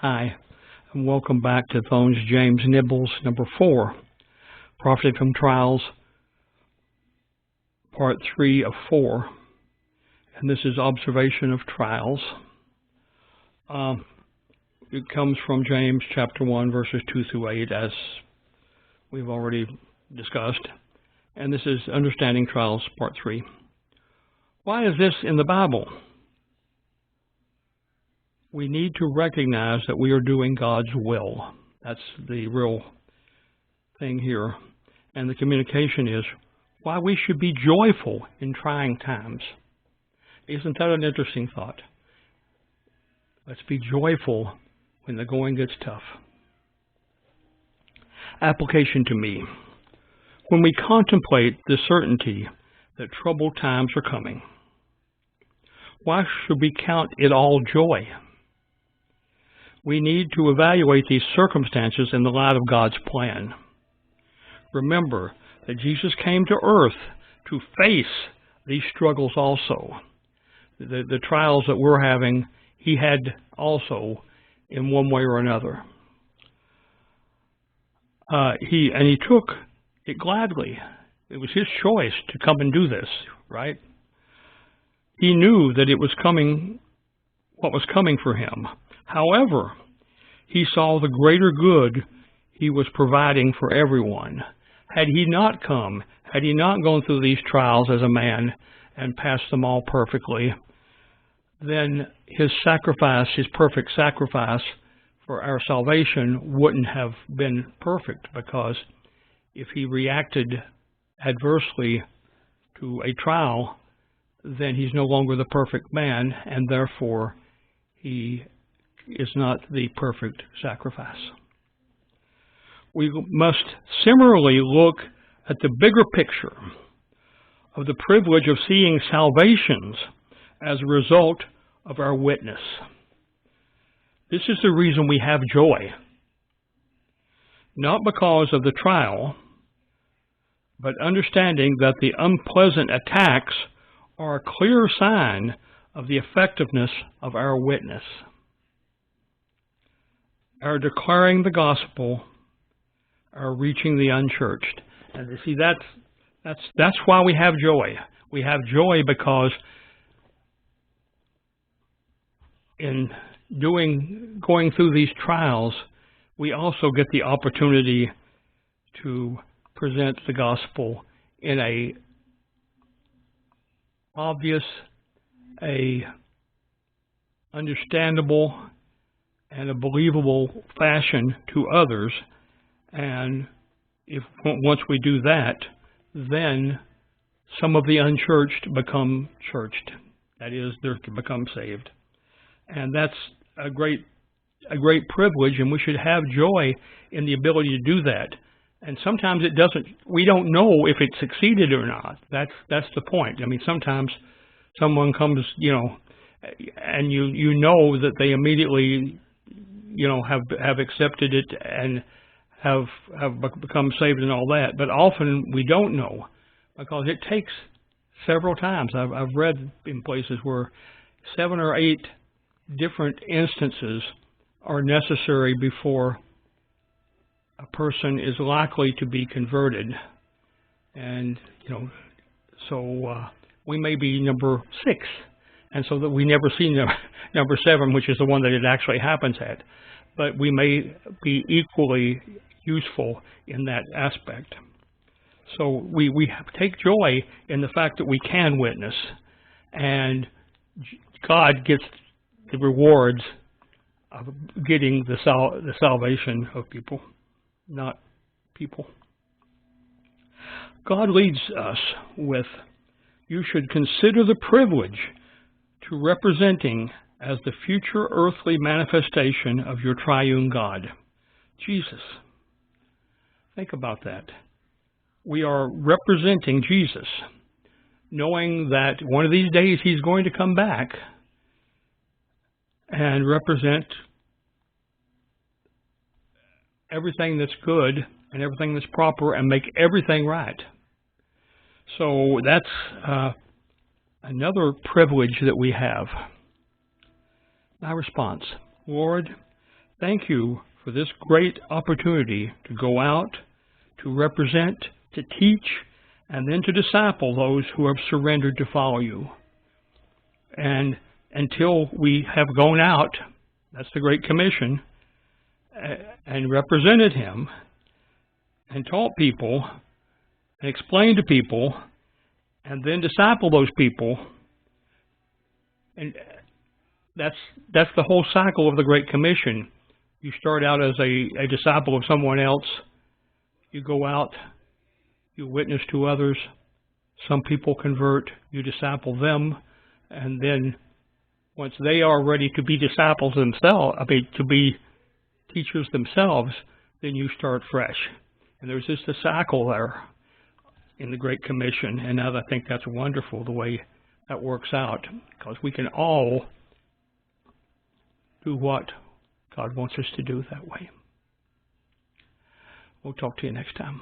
Hi, and welcome back to Thone's James Nibbles number 4, Profiting from Trials, part 3 of 4. And this is Observation of Trials. It comes from James chapter 1, verses 2 through 8, as we've already discussed. And this is Understanding Trials, part 3. Why is this in the Bible? We need to recognize that we are doing God's will. That's the real thing here. And the communication is why we should be joyful in trying times. Isn't that an interesting thought? Let's be joyful when the going gets tough. Application to me. When we contemplate the certainty that troubled times are coming, why should we count it all joy? We need to evaluate these circumstances in the light of God's plan. Remember that Jesus came to earth to face these struggles also. The trials that we're having, he had also in one way or another. He took it gladly. It was his choice to come and do this, right? He knew that it was coming, what was coming for him. However, he saw the greater good he was providing for everyone. Had he not come, had he not gone through these trials as a man and passed them all perfectly, then his sacrifice, his perfect sacrifice for our salvation wouldn't have been perfect, because if he reacted adversely to a trial, then he's no longer the perfect man, and therefore he is not the perfect sacrifice. We must similarly look at the bigger picture of the privilege of seeing salvations as a result of our witness. This is the reason we have joy. Not because of the trial, but understanding that the unpleasant attacks are a clear sign of the effectiveness of our witness. Our declaring the gospel, our reaching the unchurched. And you see, that's why we have joy. We have joy because in going through these trials, we also get the opportunity to present the gospel in a obvious, a understandable, and a believable fashion to others. And once we do that, then some of the unchurched become churched. That is, they become saved. And that's a great privilege, and we should have joy in the ability to do that. And sometimes we don't know if it succeeded or not. That's the point. I mean, sometimes someone comes, and you know that they immediately, have accepted it and have become saved and all that. But often we don't know, because it takes several times. I've read in places where 7 or 8 different instances are necessary before a person is likely to be converted. And, so we may be number 6, and so that we never see number 7, which is the one that it actually happens at. But we may be equally useful in that aspect. So we take joy in the fact that we can witness, and God gets the rewards of getting the salvation of people, not people. God leads us with, you should consider the privilege to representing as the future earthly manifestation of your triune God, Jesus. Think about that. We are representing Jesus, knowing that one of these days he's going to come back and represent everything that's good and everything that's proper and make everything right. So that's another privilege that we have. My response, Lord, thank you for this great opportunity to go out, to represent, to teach, and then to disciple those who have surrendered to follow you. And until we have gone out, that's the Great Commission, and represented Him, and taught people, and explained to people, and then disciple those people, and that's the whole cycle of the Great Commission. You start out as a disciple of someone else, you go out, you witness to others, some people convert, you disciple them, and then once they are ready to be disciples themselves, to be teachers themselves, then you start fresh. And there's just a cycle there in the Great Commission, and I think that's wonderful the way that works out, because we can all do what God wants us to do that way. We'll talk to you next time.